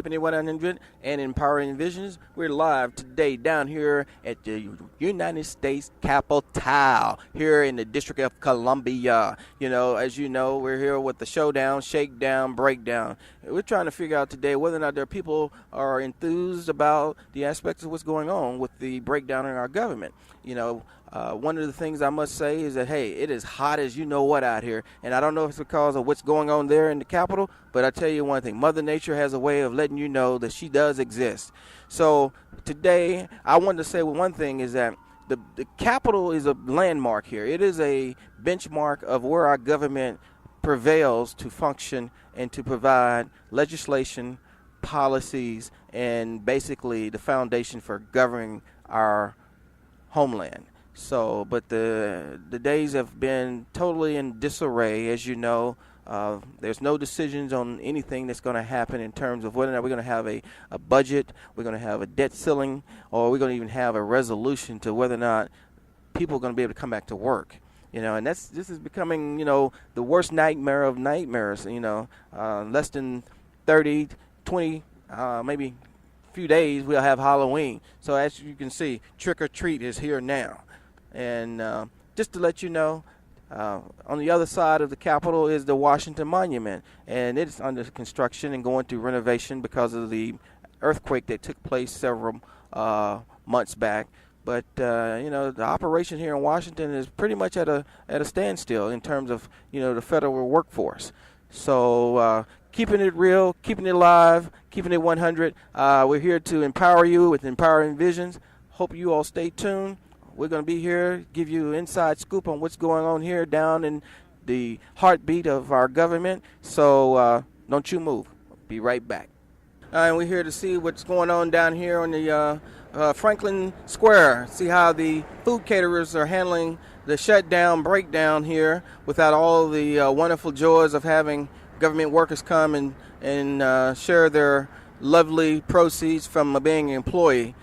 Keeping It 100 and Empowering Visions. We're live today down here at the United States Capitol here in the District of Columbia. You know, as you know, we're here with the showdown, shakedown, breakdown. We're trying to figure out today whether or not there are people are enthused about the aspects of what's going on with the breakdown in our government. You know, one of the things I must say is that, hey, it is hot as you know what out here. And I don't know if it's because of what's going on there in the Capitol, but I tell you one thing, Mother Nature has a way of letting you know that she does exist. So today, I wanted to say one thing is that the Capitol is a landmark here. It is a benchmark of where our government prevails to function and to provide legislation, policies, and basically the foundation for governing our homeland. So, but the days have been totally in disarray, as you know. There's no decisions on anything that's going to happen in terms of whether or not we're going to have a budget, we're going to have a debt ceiling, or we're going to even have a resolution to whether or not people are going to be able to come back to work. You know, and this is becoming, you know, the worst nightmare of nightmares. You know, less than 30, 20, maybe few days we'll have Halloween. So as you can see, trick or treat is here now. And just to let you know, on the other side of the Capitol is the Washington Monument, and it's under construction and going through renovation because of the earthquake that took place several months back. But you know, the operation here in Washington is pretty much at a standstill in terms of, you know, the federal workforce. So keeping it real, keeping it live, keeping it 100. We're here to empower you with Empowering Visions. Hope you all stay tuned. We're going to be here, give you an inside scoop on what's going on here down in the heartbeat of our government. So don't you move. Be right back. And we're here to see what's going on down here on the Franklin Square. See how the food caterers are handling the shutdown, breakdown here without all the wonderful joys of having government workers come and share their lovely proceeds from being an employee.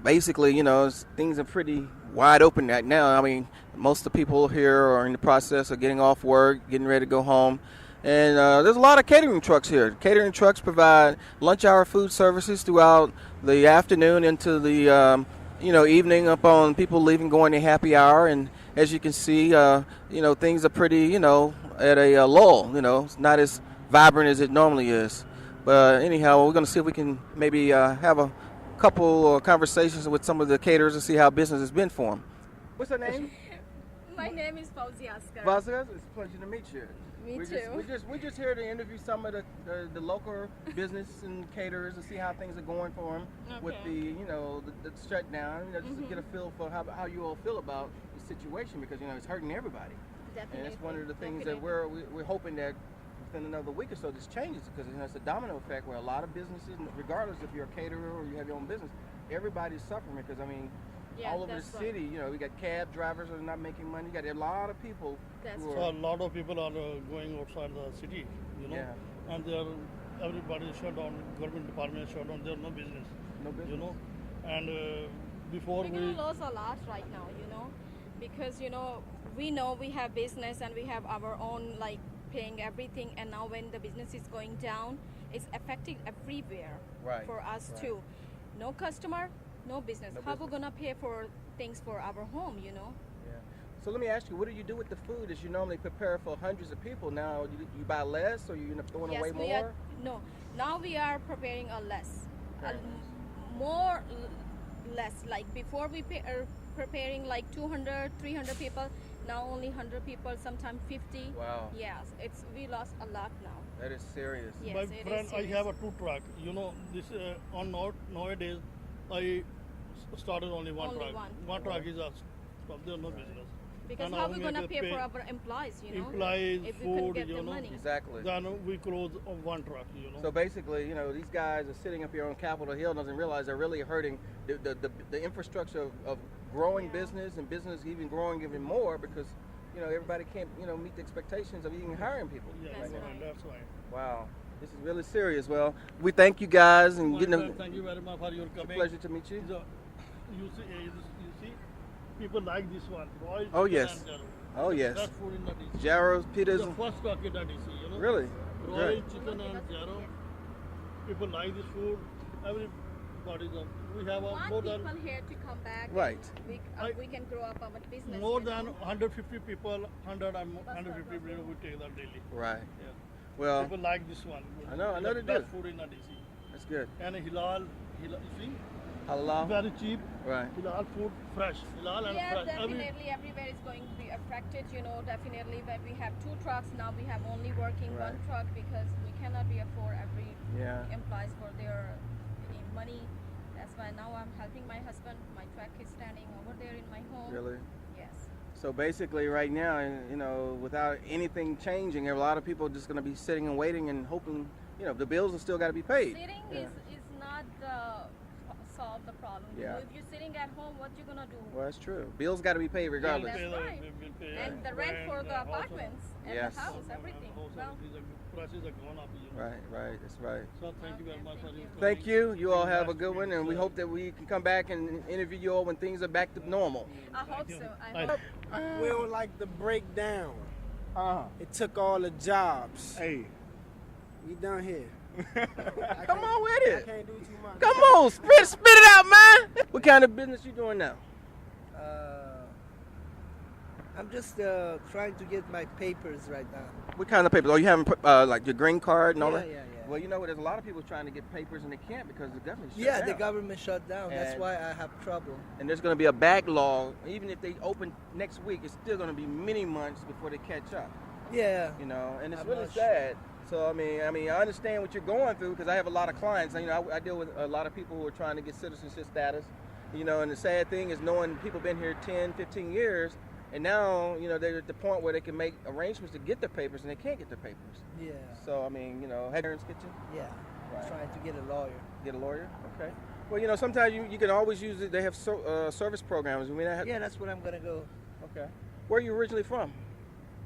Basically, you know, things are pretty wide open right now. I mean, most of the people here are in the process of getting off work, getting ready to go home. And there's a lot of catering trucks here. Catering trucks provide lunch hour food services throughout the afternoon into the you know, evening upon people leaving, going to happy hour. And as you can see, you know, things are pretty, you know, at a lull. You know, it's not as vibrant as it normally is. But anyhow, we're going to see if we can maybe have a couple conversations with some of the caterers to see how business has been for them. What's her name? My name is Fauzi Askar. Fauzi, it's a pleasure to meet you. Me too. We're just here to interview some of the local business and caterers to see how things are going for them with the, you know, the shutdown. You know, just to get a feel for how you all feel about the situation, because, you know, it's hurting everybody. Definitely. And it's one of the things that we're hoping that within another week or so this changes, because, you know, it's a domino effect where a lot of businesses, regardless if you're a caterer or you have your own business, everybody's suffering because, I mean, all over the city, you know, we got cab drivers who are not making money. You got a lot of people. So a lot of people are going outside the city, you know, and everybody is shut down. Government department is shut down. There's no business. No business. You know, and before we're gonna lose a lot right now, you know, because, you know we have business and we have our own, like, paying everything, and now when the business is going down, it's affecting everywhere for us too. No customer, no business. How we gonna pay for things for our home, you know? Yeah. So let me ask you, what do you do with the food as you normally prepare for hundreds of people? Now, you buy less, or you end up throwing away more? No, now we are preparing a less. Less. Like before we are preparing like 200, 300 people. Now only 100 people, sometimes 50. Wow. Yes, we lost a lot now. That is serious. Yes, my friend, I have a 2 truck. You know, this nowadays I started only one truck. One truck is us. There's no business. Because and how are we gonna pay for our employees? You know, employees, if we food, get you the know. money. Exactly. Then we close on one truck. You know. So basically, you know, these guys are sitting up here on Capitol Hill, doesn't realize they're really hurting the infrastructure of growing business, and business even growing even more, because, you know, everybody can't, you know, meet the expectations of even hiring people. Yeah, that's right. Wow, this is really serious. Well, we thank you guys and thank you very much for your coming. It's a pleasure to meet you. So, you see, people like this one. Oh yes. Oh yes. That food in the DC. Gyros, pitas. The first truck in the DC, you know. Really? Royal chicken and gyro. people like this food. Everybody, we have want more than people here to come back. Right. We can grow up our business. more you than know. 150 people, 150 people we take that daily. Right. Yeah. Well, People like this one. I know The they best do. food in DC. that's good. And Hilal, you see, Halal. very cheap. Right. Hilal food, fresh. Hilal and Yes, fresh. definitely. Everywhere is going to be affected. You know, definitely. When we have 2 trucks now, we have only working Right. 1 truck because we cannot be afford every Yeah. employees for their money. That's why now I'm helping my husband. My truck is standing over there in my home. Really. Yes. So basically, right now, you know, without anything changing, a lot of people are just going to be sitting and waiting and hoping, you know, the bills have still got to be paid. Sitting Yeah. is not the solve the problem. You Yeah. know, if you're sitting at home, what you gonna do? Well, that's true. Bills got to be paid regardless. That's right. And the rent for the apartments and Yes. the house, everything. Well, Prices are gone up. You know. Right. That's right. So thank you very much for your Thank you. You all have a good one, and we hope that we can come back and interview you all when things are back to normal. I hope so. I Bye. hope. We don't like the breakdown. Uh-huh. It took all the jobs. Hey. We done here. Come on with I it. can't do too much. Come on, spit it out, man. What kind of business you doing now? I'm just trying to get my papers right now. What kind of papers? Oh, you having like your green card and all that? Yeah. Well, you know what? There's a lot of people trying to get papers and they can't because the government shut Yeah, down. the government shut down. That's And- why I have trouble. And there's going to be a backlog. Even if they open next week, it's still going to be many months before they catch up. Yeah. You know, and it's I'm really not sure. sad. So I mean, I understand what you're going through because I have a lot of clients. You know, I deal with a lot of people who are trying to get citizenship status. You know, and the sad thing is knowing people been here 10, 15 years, and now you know they're at the point where they can make arrangements to get their papers and they can't get their papers. Yeah. So I mean, you know, had parents get you? Yeah. Right. Trying to get a lawyer. Get a lawyer? Okay. Well, you know, sometimes you can always use it. They have service programs. I mean, Yeah, that's what I'm gonna go. Okay. Where are you originally from?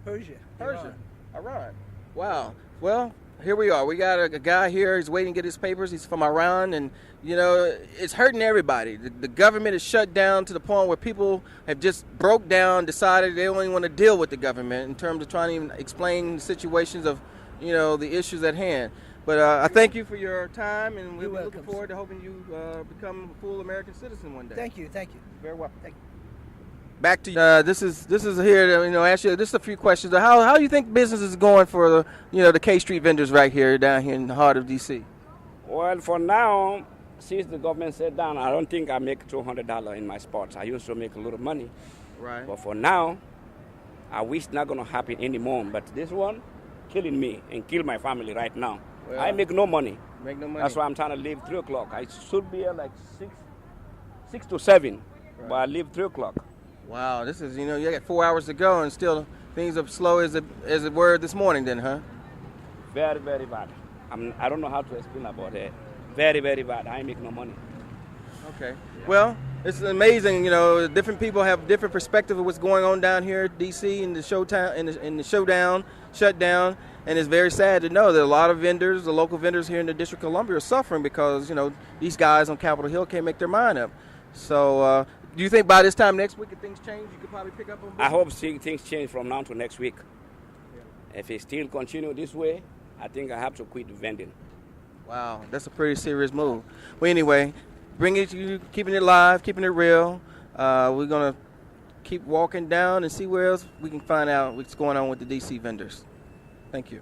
Persia. Persia. Iran. Wow. Well, here we are. We got a guy here. He's waiting to get his papers. He's from Iran, and you know it's hurting everybody. The government is shut down to the point where people have just broke down, decided they don't even want to deal with the government in terms of trying to even explain the situations of, you know, the issues at hand. But I thank you for your time, and we're You're looking welcome, forward to hoping you become a full American citizen one day. Thank you. You're very welcome. Thank you. Back to you. This is here to, you know, ask you just a few questions. How do you think business is going for the, you know, the K Street vendors right here down here in the heart of DC? Well, for now, since the government shut down, I don't think I make $200 in my spots. I used to make a little money, Right. but for now, I wish not gonna happen anymore. But this one, killing me and kill my family right now. Well, I make no money. Make no money. That's why I'm trying to leave 3 o'clock. I should be here like 6 to 7, Right. but I leave 3 o'clock. Wow, this is, you know, you got 4 hours to go and still things are slow as it were this morning then, huh? Very, very bad. I don't know how to explain about it. Very, very bad. I make no money. Okay. Well, it's amazing, you know, different people have different perspective of what's going on down here at DC in the shutdown, and it's very sad to know that a lot of vendors, the local vendors here in the District of Columbia are suffering because, you know, these guys on Capitol Hill can't make their mind up. So, do you think by this time next week if things change, you could probably pick up on business? I hope things change from now to next week. If it still continue this way, I think I have to quit vending. Wow, that's a pretty serious move. Well, anyway, keeping it live, keeping it real. We're going to keep walking down and see where else we can find out what's going on with the DC vendors. Thank you.